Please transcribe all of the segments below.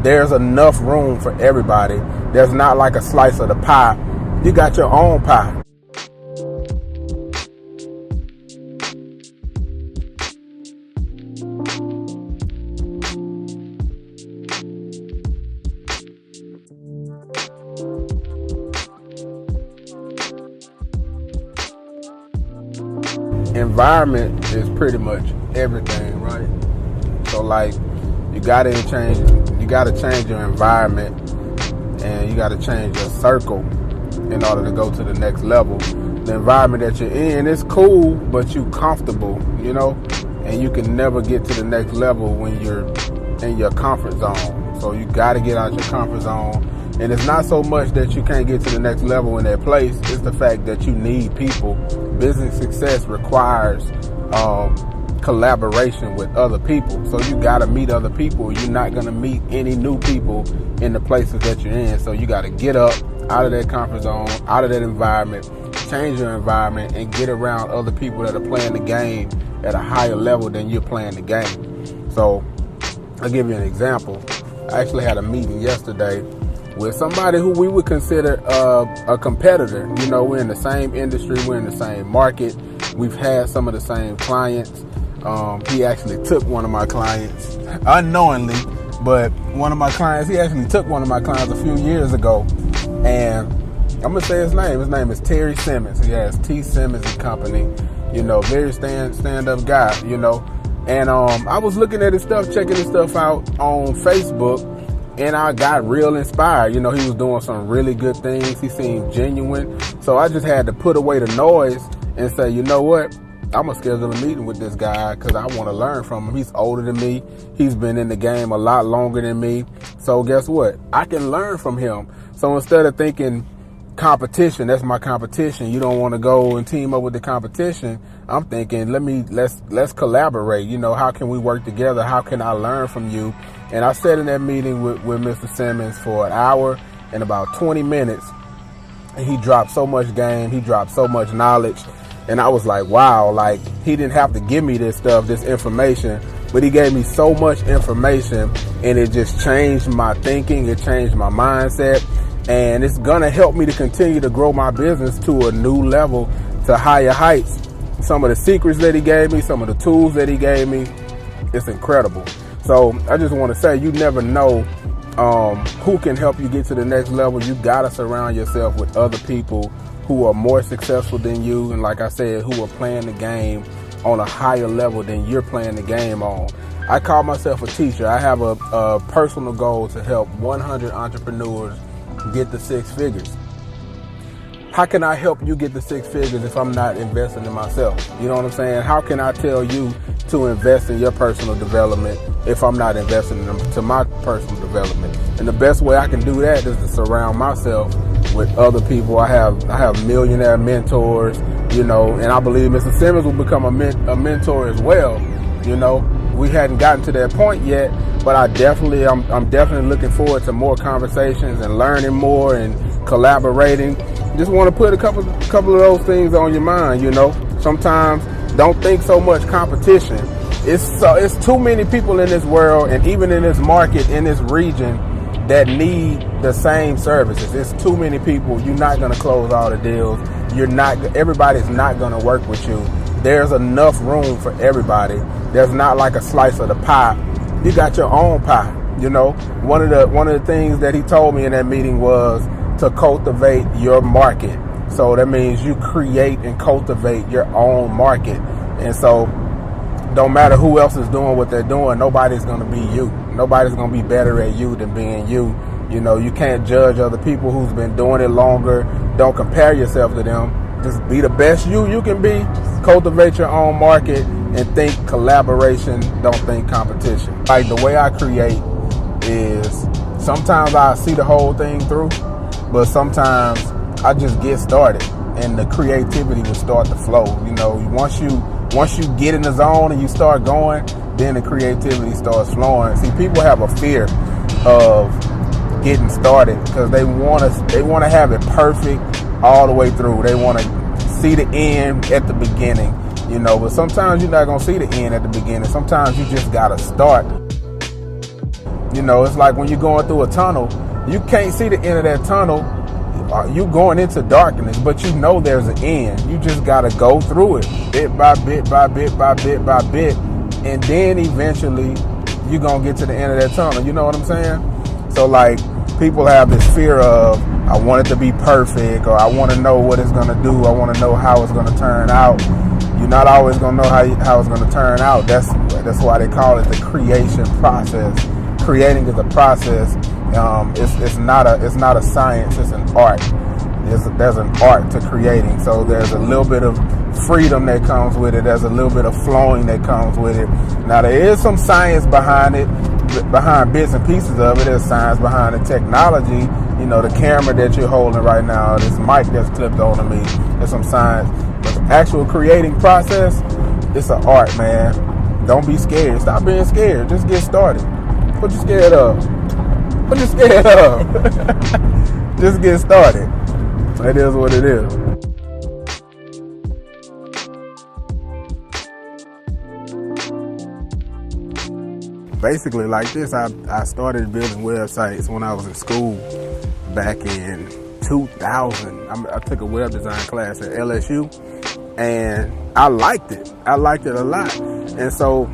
there's enough room for everybody. There's not like a slice of the pie. You got your own pie. Environment is pretty much everything, right? So like you gotta change your environment, and you gotta change your circle in order to go to the next level. The environment that you're in is cool, but you comfortable, and you can never get to the next level when you're in your comfort zone. So you gotta get out your comfort zone. And it's not so much that you can't get to the next level in that place. It's the fact that you need people. Business success requires collaboration with other people. So you got to meet other people. You're not going to meet any new people in the places that you're in. So you got to get up out of that comfort zone, out of that environment, change your environment, and get around other people that are playing the game at a higher level than you're playing the game. So I'll give you an example. I actually had a meeting yesterday with somebody who we would consider a competitor. We're in the same industry, we're in the same market, we've had some of the same clients. He actually took one of my clients unknowingly, but he actually took one of my clients a few years ago, and I'm gonna say his name. His name is Terry Simmons. He has T. Simmons and Company. Very stand-up guy. And I was looking at his stuff, checking his stuff out on Facebook. And I got real inspired. He was doing some really good things. He seemed genuine. So I just had to put away the noise and say, you know what? I'm going to schedule a meeting with this guy because I want to learn from him. He's older than me. He's been in the game a lot longer than me. So guess what? I can learn from him. So instead of thinking competition, that's my competition, you don't want to go and team up with the competition, I'm thinking, let's collaborate. How can we work together? How can I learn from you? And I sat in that meeting with Mr. Simmons for an hour and about 20 minutes. And he dropped so much game. He dropped so much knowledge. And I was like, wow, like he didn't have to give me this stuff, this information, but he gave me so much information, and it just changed my thinking. It changed my mindset, and it's going to help me to continue to grow my business to a new level, to higher heights. Some of the secrets that he gave me, some of the tools that he gave me, it's incredible. So I just want to say, you never know who can help you get to the next level. You got to surround yourself with other people who are more successful than you. And like I said, who are playing the game on a higher level than you're playing the game on. I call myself a teacher. I have a personal goal to help 100 entrepreneurs get to six figures. How can I help you get to six figures if I'm not investing in myself? You know what I'm saying? How can I tell you to invest in your personal development if I'm not investing into my personal development? And the best way I can do that is to surround myself with other people. I have millionaire mentors, and I believe Mr. Simmons will become a mentor as well. We hadn't gotten to that point yet, but I'm definitely looking forward to more conversations and learning more and collaborating. Just want to put a couple of those things on your mind. Sometimes don't think so much competition. It's too many people in this world, and even in this market, in this region, that need the same services. It's too many people. You're not going to close all the deals. Everybody's not going to work with you. There's enough room for everybody. There's not like a slice of the pie. You got your own pie. One of the things that he told me in that meeting was to cultivate your market. So that means you create and cultivate your own market. And so don't matter who else is doing what they're doing, nobody's going to be you. Nobody's going to be better at you than being you. You can't judge other people who's been doing it longer. Don't compare yourself to them. Just be the best you can be. Cultivate your own market and think collaboration. Don't think competition. Like the way I create is sometimes I see the whole thing through, but sometimes I just get started and the creativity will start to flow. Once you get in the zone and you start going, then the creativity starts flowing. See, people have a fear of getting started because they want to have it perfect all the way through. They want to see the end at the beginning, but sometimes you're not going to see the end at the beginning. Sometimes you just got to start. You know, it's like when you're going through a tunnel, you can't see the end of that tunnel. You going into darkness, but you know there's an end. You just gotta go through it, bit by bit by bit by bit by bit, and then eventually you're gonna get to the end of that tunnel. You know what I'm saying? So like, people have this fear of, I want it to be perfect, or I want to know what it's gonna do. I want to know how it's gonna turn out. You're not always gonna know how it's gonna turn out. That's why they call it the creation process. Creating is a process. It's not a science. It's an art. There's an art to creating. So there's a little bit of freedom that comes with it. There's a little bit of flowing that comes with it. Now there is some science behind it, behind bits and pieces of it. There's science behind the technology. You know, the camera that you're holding right now, this mic that's clipped onto me. There's some science. But the actual creating process, it's an art, man. Don't be scared. Stop being scared. Just get started. What you scared of? What you scared of? Just get started. It is what it is. Basically like this, I started building websites when I was in school back in 2000. I took a web design class at LSU, and I liked it. I liked it a lot. And so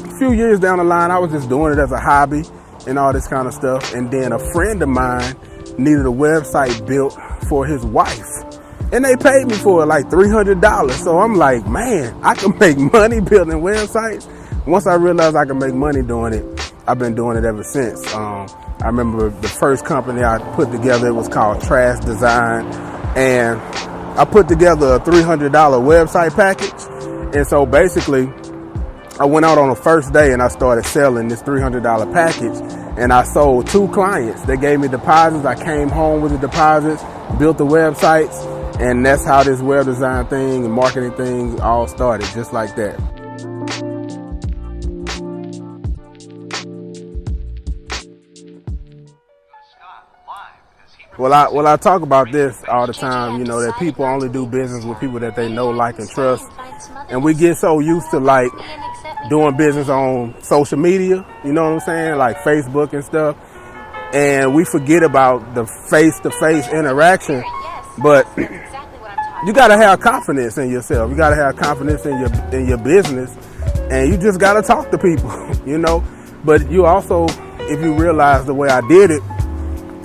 a few years down the line, I was just doing it as a hobby and all this kind of stuff. And then a friend of mine needed a website built for his wife, and they paid me for it like $300. So I'm like, man, I can make money building websites. Once I realized I could make money doing it, I've been doing it ever since. I remember the first company I put together, it was called Trask Design, and I put together a $300 website package. And so basically, I went out on the first day and I started selling this $300 package, and I sold 2 clients. They gave me deposits. I came home with the deposits, built the websites, and that's how this web design thing and marketing thing all started, just like that. Well, I talk about this all the time, you know, that people only do business with people that they know, like, and trust. And we get so used to, like, doing business on social media, you know what I'm saying, like Facebook and stuff. And we forget about the face-to-face interaction. But you got to have confidence in yourself. You got to have confidence in your business. And you just got to talk to people, you know. But you also, if you realize the way I did it,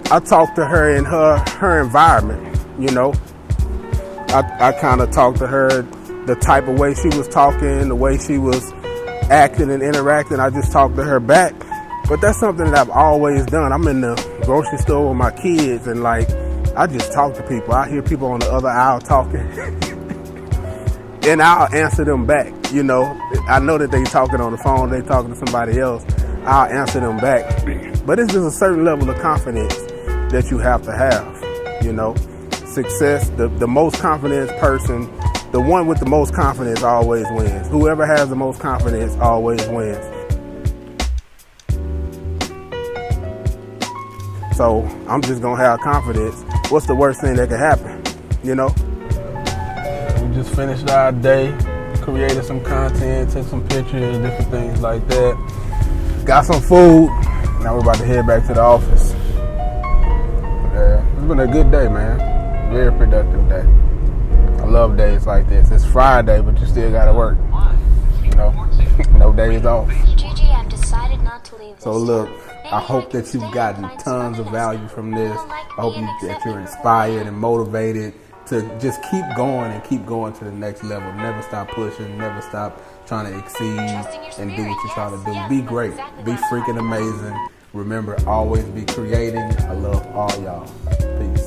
I talked to her in her environment, you know. I kind of talked to her the type of way she was talking, the way she was acting and interacting. I just talked to her back. But that's something that I've always done. I'm in the grocery store with my kids, and like, I just talk to people. I hear people on the other aisle talking, and I'll answer them back, you know. I know that they talking on the phone, they talking to somebody else. I'll answer them back. But it's just a certain level of confidence that you have to have, you know. Success, the most confident person, the one with the most confidence always wins. Whoever has the most confidence always wins. So I'm just gonna have confidence. What's the worst thing that could happen, you know? We just finished our day, created some content, took some pictures, different things like that. Got some food. Now we're about to head back to the office. Yeah, it's been a good day, man. Very productive day. I love days like this. It's Friday, but you still gotta work. You know, no days off. Gigi, I've decided not to leave this. So look, I hope that you've gotten tons of value from this. I hope that you're inspired and motivated to just keep going and keep going to the next level. Never stop pushing. Never stop trying to exceed and do what you're trying to do. Be great. Be freaking amazing. Remember, always be creating. I love all y'all. Peace.